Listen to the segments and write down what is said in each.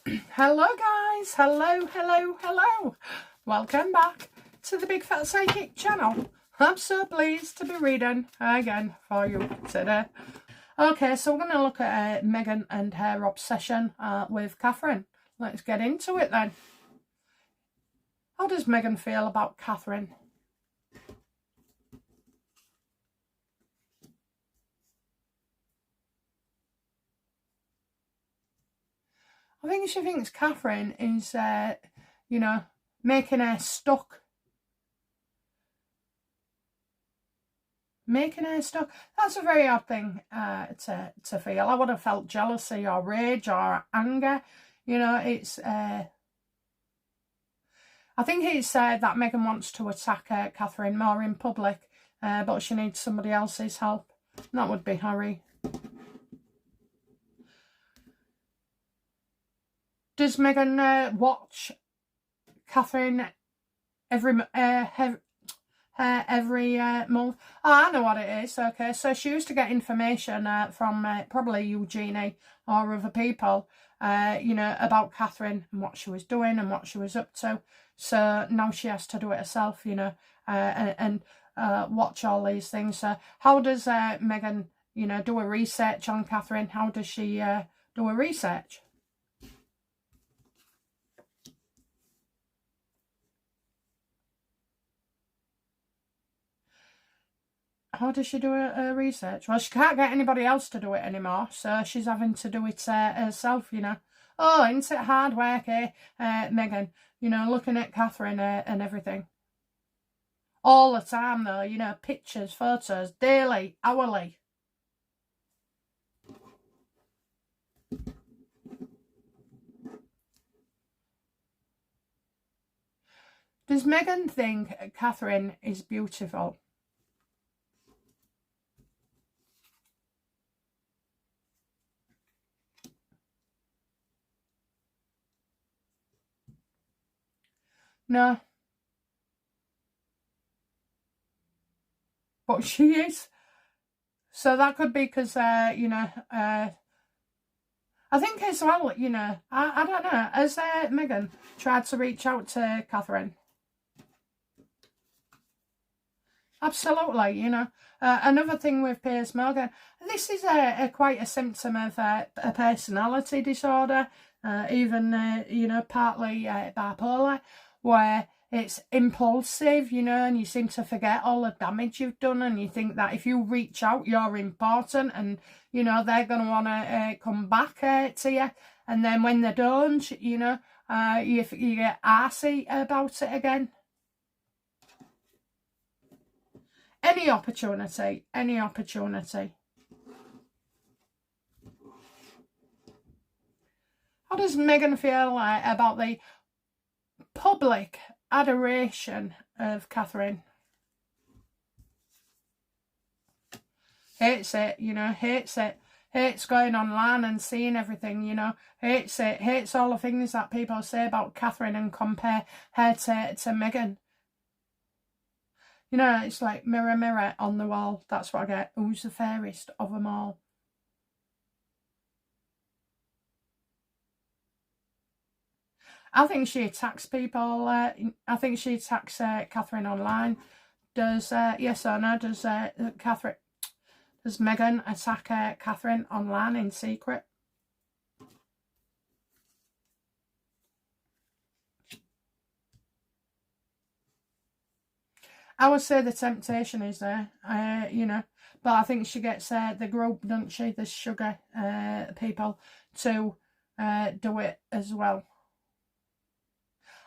Well, hello guys, hello. Welcome back to the Big Fat Psychic channel. I'm so pleased to be reading again for you today. Okay, so we're going to look at Meghan and her obsession with Katherine. Let's get into it then. How does Meghan feel about Katherine? I think she thinks Katherine is, making her stuck. Making her stuck. That's a very odd thing to feel. I would have felt jealousy or rage or anger. You know, it's... I think it's that Meghan wants to attack Katherine more in public, but she needs somebody else's help. And that would be Harry. Does Meghan watch Katherine every month? Oh, I know what it is. Okay, so she used to get information from probably Eugenie or other people, about Katherine and what she was doing and what she was up to. So now she has to do it herself, and watch all these things. So how does Meghan, do a research on Katherine? How does she do a research? How does she do her research? Well, she can't get anybody else to do it anymore, so she's having to do it herself, Oh, isn't it hard work, Meghan? Looking at Katherine and everything. All the time, though, pictures, photos, daily, hourly. Does Meghan think Katherine is beautiful? No. But she is. So that could be because, I think as well, I don't know. Has Meghan tried to reach out to Katherine? Absolutely, another thing with Piers Morgan, this is quite a symptom of a personality disorder, even, partly bipolar, where it's impulsive, and you seem to forget all the damage you've done, and you think that if you reach out, you're important, and, they're going to want to come back to you, and then when they don't, you get arsey about it again. Any opportunity. How does Meghan feel about the public adoration of Katherine? Hates it, hates it. Hates going online and seeing everything, hates it. Hates all the things that people say about Katherine and compare her to Meghan. It's like mirror, mirror on the wall. That's what I get. Who's the fairest of them all? I think she attacks people. I think she attacks Katherine online. Does, yes or no, does Meghan attack Katherine online in secret? I would say the temptation is there, but I think she gets the grub, doesn't she, the sugar people, to do it as well.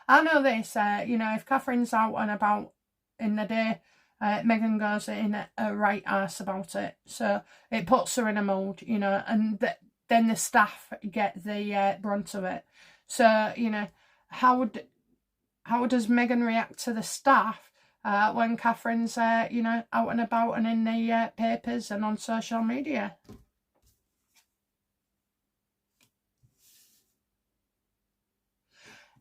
I know this, if Katherine's out and about in the day, Meghan goes in a right arse about it. So it puts her in a mood, and then the staff get the brunt of it. So, how does Meghan react to the staff when Katherine's, out and about and in the papers and on social media?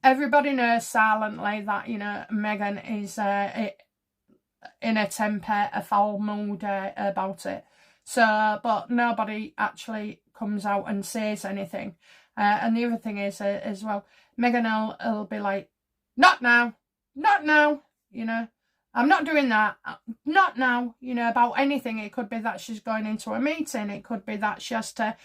Everybody knows silently that, Meghan is in a temper, a foul mood about it. So, but nobody actually comes out and says anything. And the other thing is as well, Meghan will be like, not now, not now, you know. I'm not doing that. Not now, you know, about anything. It could be that she's going into a meeting. It could be that she has to,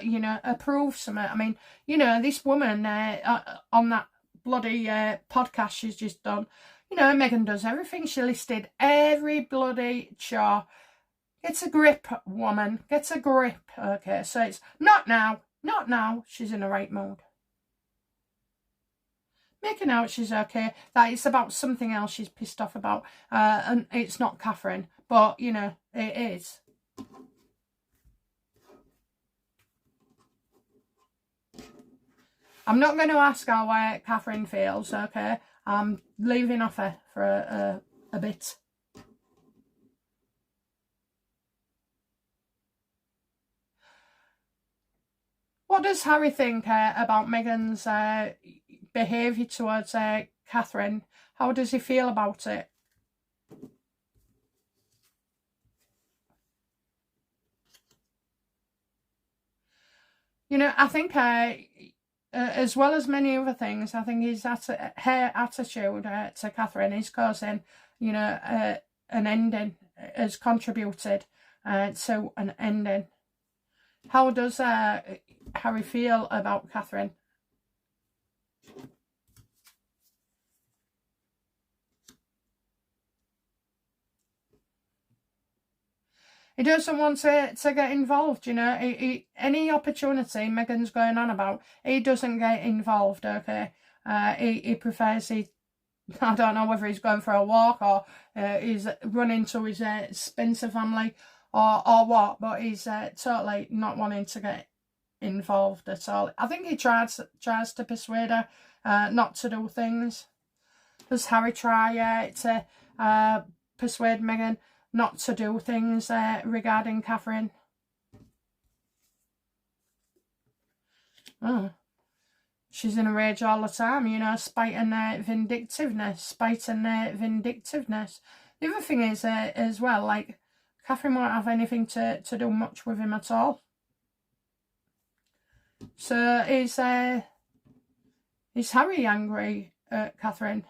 you know, approve something. I mean, you know, this woman on that bloody podcast she's just done, you know, Meghan does everything. She listed every bloody chore. Get a grip, woman. Get a grip. Okay, so it's not now. Not now. She's in the right mood. Making out she's okay. That it's about something else she's pissed off about. And it's not Katherine. But, you know, it is. I'm not going to ask how Katherine feels, okay? I'm leaving off her for a bit. What does Harry think about Meghan's behaviour towards Katherine? How does he feel about it? You know, I think as well as many other things, I think her attitude to Katherine is causing, you know, an ending, has contributed to an ending. How does Harry feel about Katherine? He doesn't want to get involved, you know. Any opportunity Meghan's going on about, he doesn't get involved, okay? He prefers, I don't know whether he's going for a walk or he's running to his Spencer family or what, but he's totally not wanting to get involved at all. I think he tries to persuade her not to do things. Does Harry try to persuade Meghan not to do things regarding Katherine? Oh, she's in a rage all the time, you know, spite and vindictiveness, spite and vindictiveness. The other thing is as well, like, Katherine won't have anything to do much with him at all. So is Harry angry at Katherine?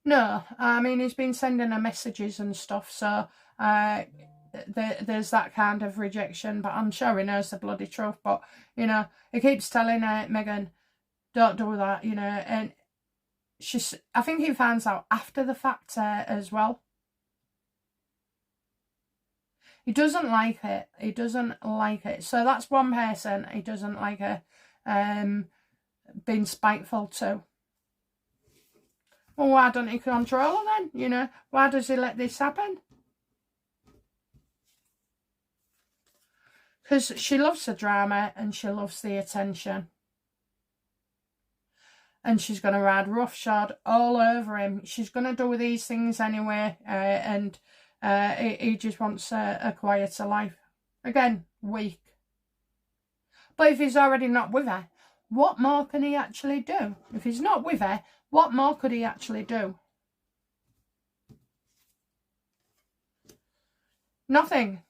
No, I mean, he's been sending her messages and stuff, so there's that kind of rejection, but I'm sure he knows the bloody truth. But, you know, he keeps telling Meghan, don't do that, you know, and I think he finds out after the fact as well. He doesn't like it. He doesn't like it. So that's one person he doesn't like her being spiteful to. Well, why don't he control her then? You know, why does he let this happen? Because she loves the drama and she loves the attention. And she's going to ride roughshod all over him. She's going to do these things anyway. And he just wants a quieter life. Again, weak. But if he's already not with her, what more can he actually do? If he's not with her, what more could he actually do? Nothing.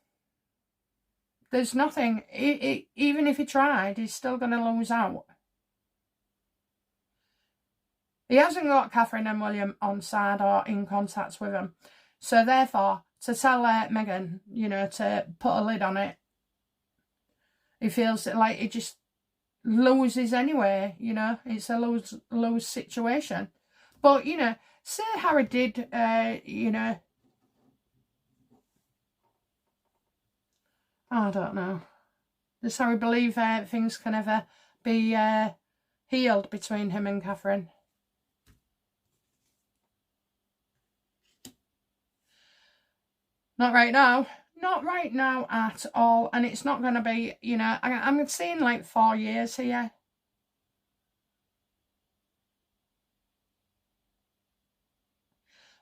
There's nothing. Even if he tried, he's still going to lose out. He hasn't got Katherine and William on side or in contact with them. So therefore, to tell Meghan, you know, to put a lid on it, he feels like he just loses anyway, you know. It's a lose situation. But, you know, say Harry did, you know, I don't know. Does Harry believe things can ever be healed between him and Katherine? Not right now. Not right now at all. And it's not going to be, you know, I'm seeing like 4 years here.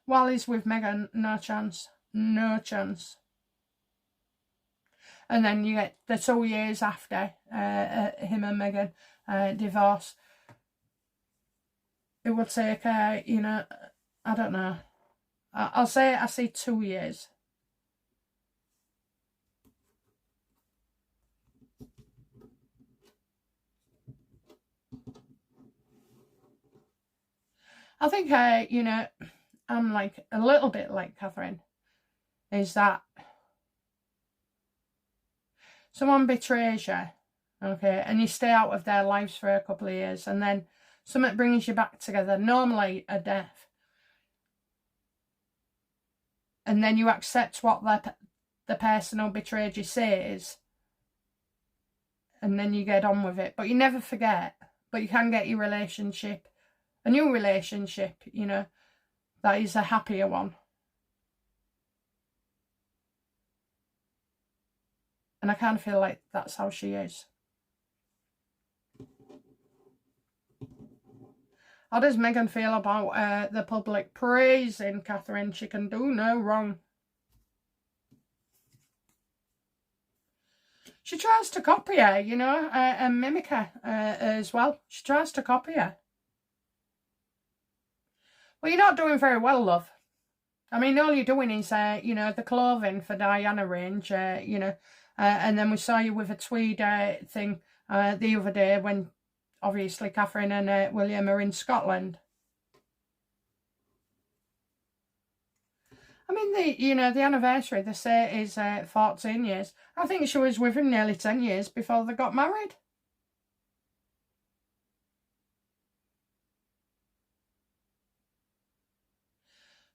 While he's with Meghan, no chance. No chance. And then you get the 2 years after him and Meghan divorce. It will take, you know, I don't know. I'll say I see 2 years. I think, you know, I'm like a little bit like Katherine, is that someone betrays you, okay, and you stay out of their lives for a couple of years, and then something brings you back together, normally a death, and then you accept what the person who betrayed you says, and then you get on with it, but you never forget. But you can get your relationship, a new relationship, you know, that is a happier one. And I kind of feel like that's how she is. How does Meghan feel about the public praising Katherine? She can do no wrong. She tries to copy her, you know, and mimic her as well. She tries to copy her. Well, you're not doing very well, love. I mean, all you're doing is, you know, the clothing for Diana range, you know, and then we saw you with a tweed thing the other day when obviously Katherine and William are in Scotland. I mean, the anniversary, they say, is 14 years. I think she was with him nearly 10 years before they got married.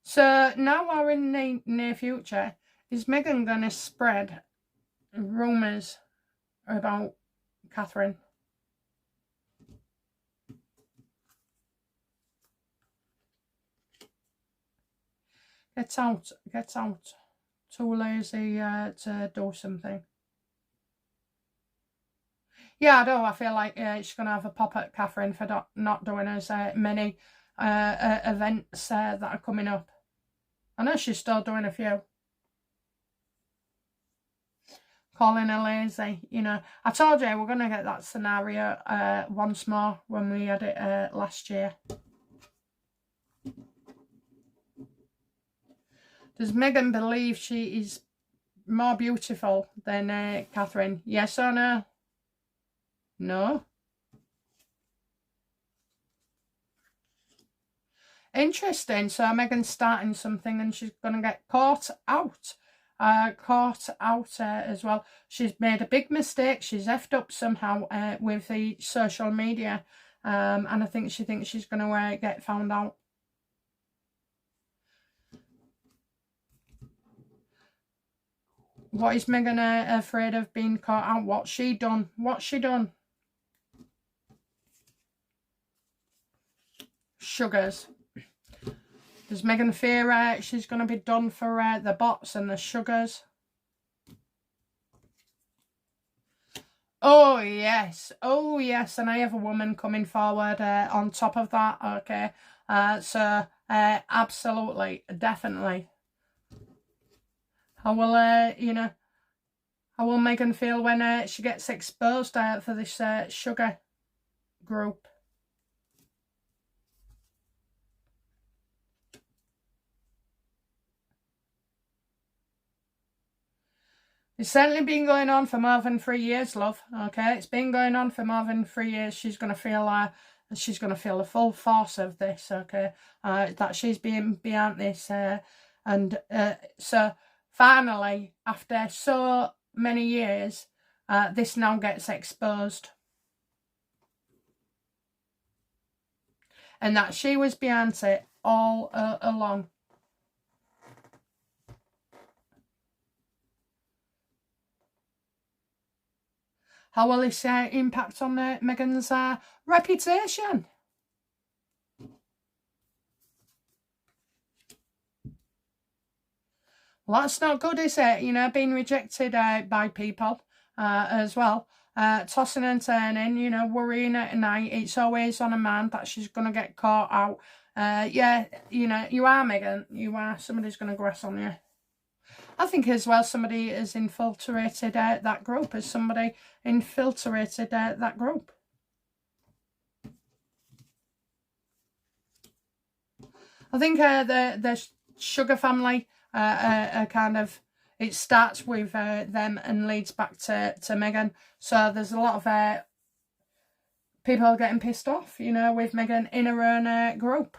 So now we're in the near future. Is Meghan going to spread rumours about Katherine? Get out. Too lazy to do something. Yeah, I do. I feel like she's going to have a pop at Katherine for not doing as many events that are coming up. I know she's still doing a few. Calling her lazy, you know. I told you we're going to get that scenario once more when we had it last year. Does Meghan believe she is more beautiful than Katherine? Yes or no? No. Interesting. So Meghan's starting something and she's going to get caught out. As well. She's made a big mistake. She's effed up somehow with the social media. And I think she thinks she's going to get found out. What is Meghan afraid of being caught out? What's she done? What's she done? Sugars. Does Meghan fear she's going to be done for the bots and the sugars? Oh, yes. Oh, yes. And I have a woman coming forward on top of that. Okay. So, absolutely, definitely. How will, you know, how will Meghan feel when she gets exposed for this sugar group? It's certainly been going on for more than 3 years, love. Okay, it's been going on for more than 3 years. She's going to feel the full force of this. Okay, that she's being behind this, and so finally, after so many years, this now gets exposed, and that she was behind it all along. How will this impact on Meghan's reputation? Well, that's not good, is it? You know, being rejected by people as well. Tossing and turning, you know, worrying at night. It's always on a man that she's going to get caught out. Yeah, you know, you are, Meghan. You are. Somebody's going to grass on you. I think as well somebody has infiltrated that group. Has somebody infiltrated that group? I think the Sugar family kind of, it starts with them and leads back to Meghan. So there's a lot of people getting pissed off, you know, with Meghan in her own group.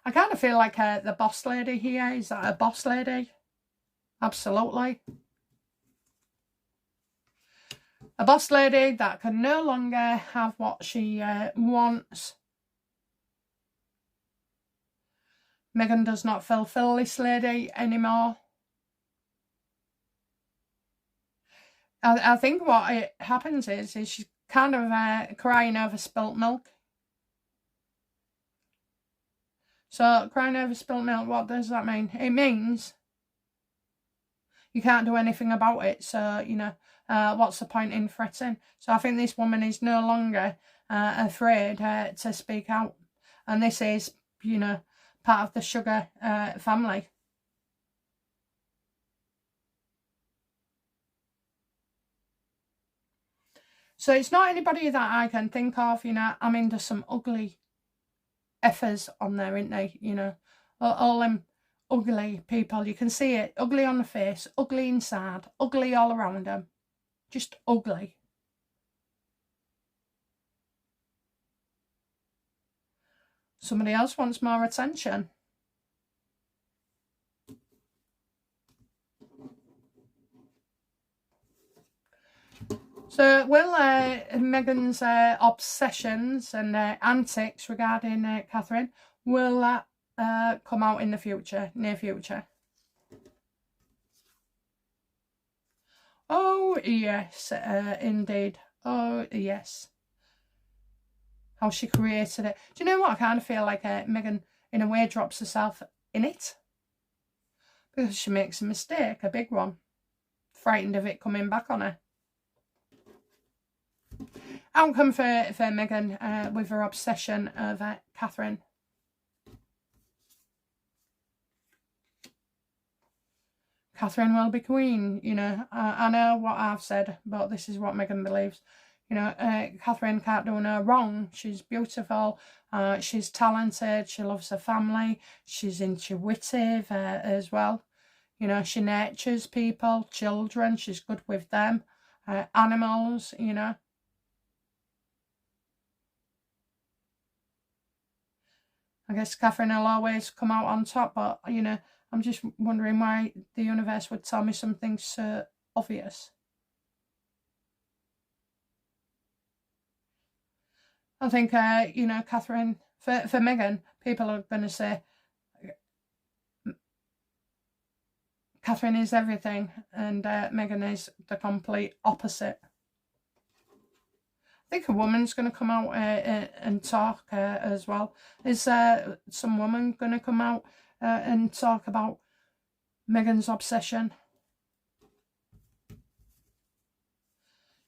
I kind of feel like the boss lady here. Is that a boss lady? Absolutely. A boss lady that can no longer have what she wants. Meghan does not fulfill this lady anymore. I think what happens is she's kind of crying over spilt milk. So crying over spilt milk, what does that mean? It means you can't do anything about it. So, you know, what's the point in fretting? So I think this woman is no longer afraid to speak out. And this is, you know, part of the sugar family. So it's not anybody that I can think of, you know. I mean, there's some ugly effers on there, isn't they? You know, all them ugly people. You can see it. Ugly on the face, ugly inside, ugly all around them. Just ugly. Somebody else wants more attention. So will Meghan's obsessions and antics regarding Katherine, will that come out in the future, near future? Oh yes, indeed. Oh yes. How she created it. Do you know what? I kind of feel like Meghan, in a way, drops herself in it. Because she makes a mistake, a big one. Frightened of it coming back on her. Outcome for Meghan with her obsession of Katherine. Katherine will be queen, you know. I know what I've said, but this is what Meghan believes. You know, Katherine can't do no wrong. She's beautiful. She's talented. She loves her family. She's intuitive as well. You know, she nurtures people, children. She's good with them. Animals, you know. I guess Katherine will always come out on top, but, you know, I'm just wondering why the universe would tell me something so obvious. I think, you know, Katherine, for Meghan, people are going to say, Katherine is everything, and Meghan is the complete opposite. I think a woman's going to come out and talk as well. Is some woman going to come out and talk about Meghan's obsession?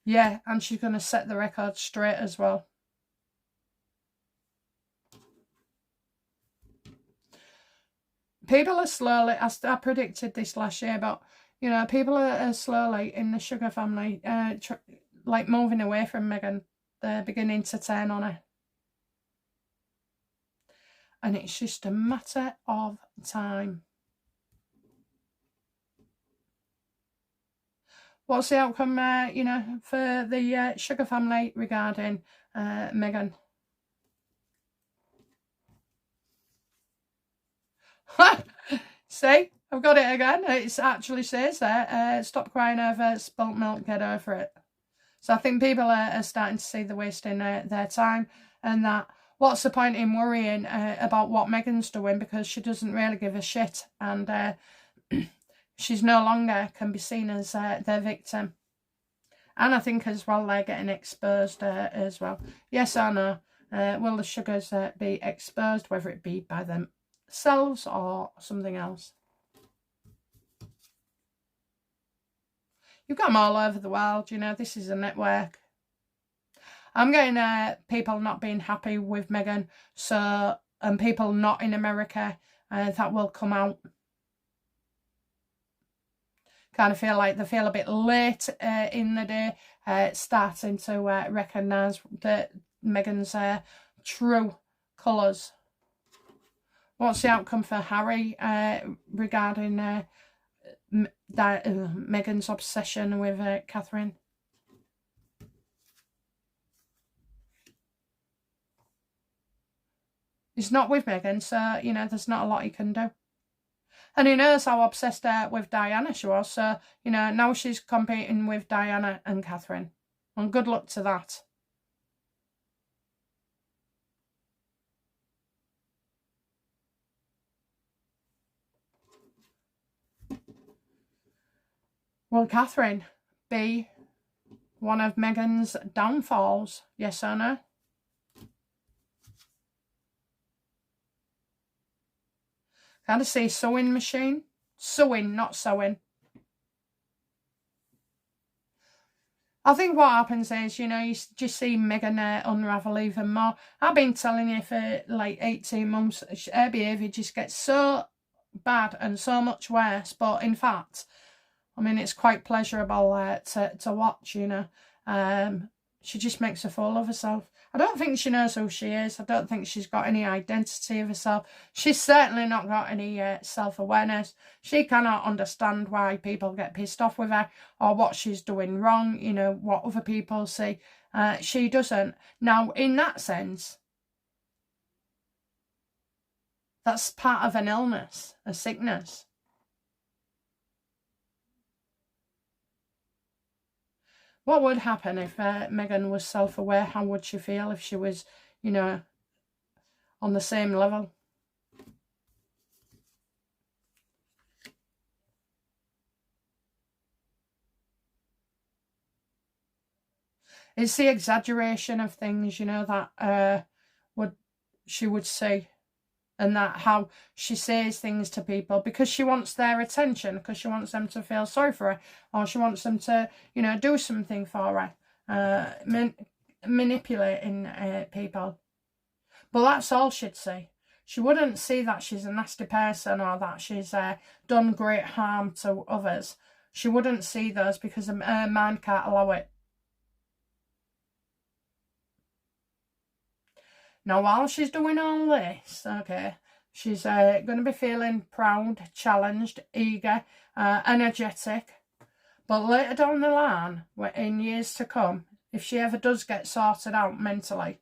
Yeah, and she's going to set the record straight as well. People are slowly, I predicted this last year, but, you know, people are slowly in the sugar family, like moving away from Meghan. They're beginning to turn on her. And it's just a matter of time. What's the outcome, you know, for the sugar family regarding Meghan? See, I've got it again. It actually says there, stop crying over spilt milk, get over it. So I think people are starting to see the wasting their time, and that what's the point in worrying about what Meghan's doing, because she doesn't really give a shit, and she's no longer can be seen as their victim. And I think as well they're getting exposed as well. Yes or no? Will the sugars be exposed, whether it be by themselves or something else? You've got them all over the world, you know, this is a network. I'm getting people not being happy with Meghan, so, and people not in America that will come out. Kind of feel like they feel a bit late in the day, starting to recognise that Meghan's true colours. What's the outcome for Harry regarding Meghan's obsession with Katherine? He's not with Meghan, so, you know, there's not a lot he can do. And he knows how obsessed with Diana she was, so, you know, now she's competing with Diana and Katherine. And good luck to that. Will Katherine be one of Meghan's downfalls? Yes or no? Gotta say sewing machine. Sewing, not sewing. I think what happens is, you know, you just see Meghan unravel even more. I've been telling you for like 18 months, her behaviour just gets so bad and so much worse. But in fact, I mean, it's quite pleasurable to watch, you know. She just makes a fool of herself. I don't think she knows who she is. I don't think she's got any identity of herself. She's certainly not got any self-awareness. She cannot understand why people get pissed off with her or what she's doing wrong, you know, what other people see. She doesn't. Now, in that sense, that's part of an illness, a sickness. What would happen if Meghan was self-aware? How would she feel if she was, you know, on the same level? It's the exaggeration of things, you know, that she would see. And that how she says things to people because she wants their attention, because she wants them to feel sorry for her, or she wants them to, you know, do something for her, manipulating people. But that's all she'd see. She wouldn't see that she's a nasty person or that she's done great harm to others. She wouldn't see those because her mind can't allow it. Now, while she's doing all this, okay, she's going to be feeling proud, challenged, eager, energetic. But later down the line, in years to come, if she ever does get sorted out mentally,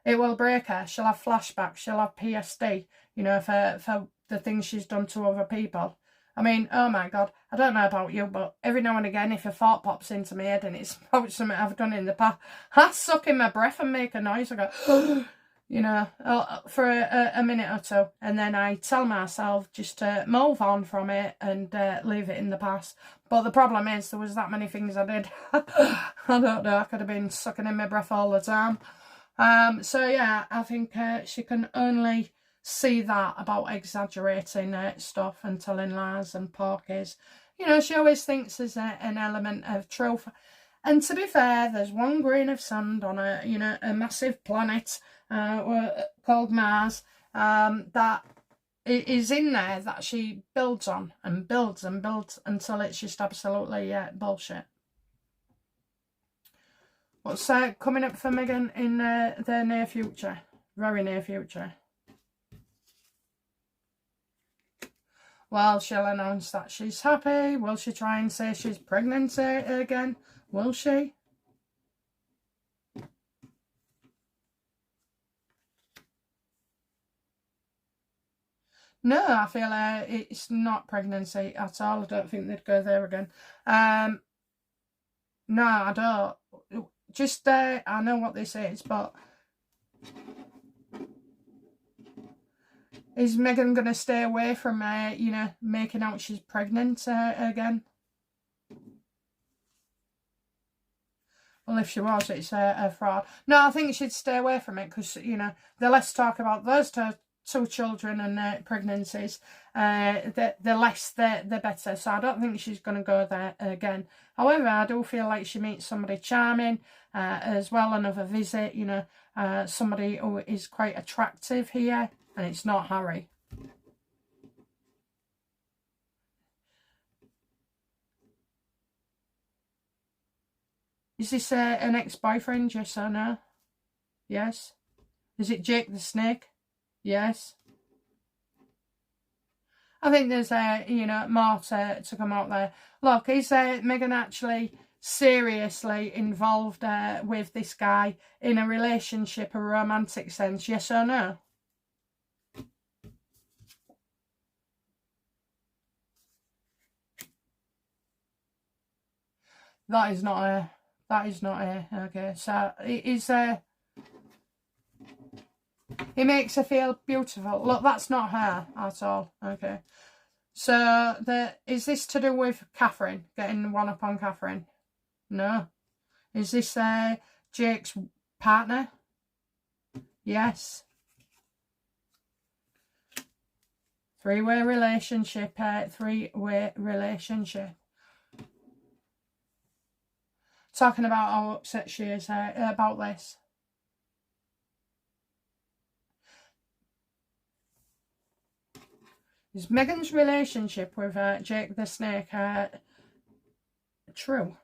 it will break her. She'll have flashbacks. She'll have PSD, you know, for the things she's done to other people. I mean, oh my God, I don't know about you, but every now and again, if a thought pops into my head and it's about something I've done in the past, I suck in my breath and make a noise. I go, you know, for a minute or two. And then I tell myself just to move on from it and leave it in the past. But the problem is there was that many things I did. I don't know, I could have been sucking in my breath all the time. So yeah, I think she can only see that about exaggerating stuff and telling lies and porkies. You know, she always thinks there's an element of truth. And to be fair, there's one grain of sand on a, you know, a massive planet called Mars that is in there that she builds on and builds and builds until it's just absolutely bullshit. What's coming up for Meghan in the near future? Very near future. Well, she'll announce that she's happy. Will she try and say she's pregnant again? Will she? No, I feel it's not pregnancy at all. I don't think they'd go there again. No, I don't. Just, I know what this is, but is Meghan going to stay away from, you know, making out she's pregnant again? Well, if she was, it's a fraud. No, I think she'd stay away from it because, you know, the less talk about those two children and pregnancies, the less the better. So I don't think she's going to go there again. However, I do feel like she meets somebody charming as well, another visit, you know, somebody who is quite attractive here, and it's not Harry. Is this an ex-boyfriend, yes or no? Yes. Is it Jake the Snake? Yes. I think there's, you know, more to come out there. Look, is Meghan actually seriously involved with this guy in a relationship, a romantic sense? Yes or no? That is not a. That is not a. Okay, so it is a. It makes her feel beautiful. Look, that's not her at all. Okay. So is this to do with Katherine? Getting one up on Katherine? No. Is this Jake's partner? Yes. Three-way relationship. Three-way relationship. Talking about how upset she is about this. Is Meghans' relationship with Jake the Snake true?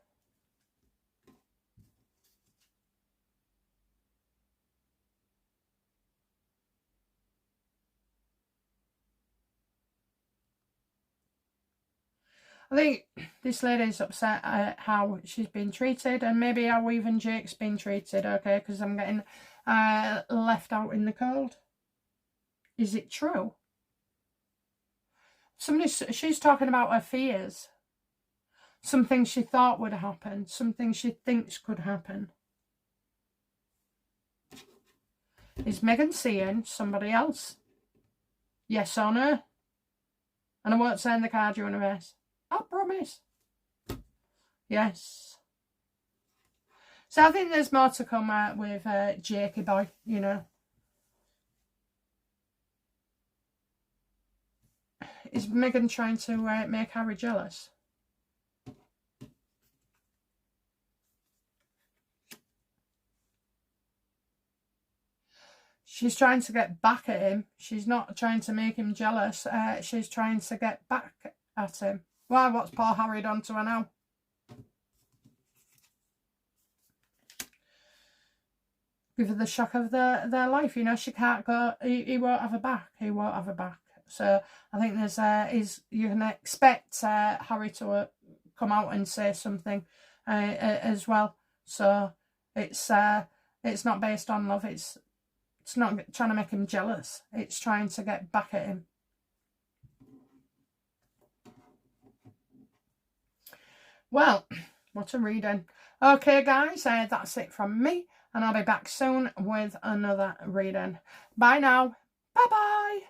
I think this lady's upset at how she's been treated, and maybe how even Jake's been treated, okay, because I'm getting left out in the cold. Is it true? She's talking about her fears. Something she thought would happen, something she thinks could happen. Is Megan seeing somebody else? Yes or no? And I won't say in the card universe. I promise. Yes. So I think there's more to come out with Jakey boy, you know. Is Megan trying to make Harry jealous? She's trying to get back at him. She's not trying to make him jealous. She's trying to get back at him. Why? What's poor Harry done to her now? Give her the shock of their life. You know, she can't go. He won't have her back. He won't have her back. So I think there's you can expect Harry to come out and say something as well. So it's not based on love. It's not trying to make him jealous. It's trying to get back at him. Well, what a reading. Okay, guys, that's it from me. And I'll be back soon with another reading. Bye now. Bye-bye.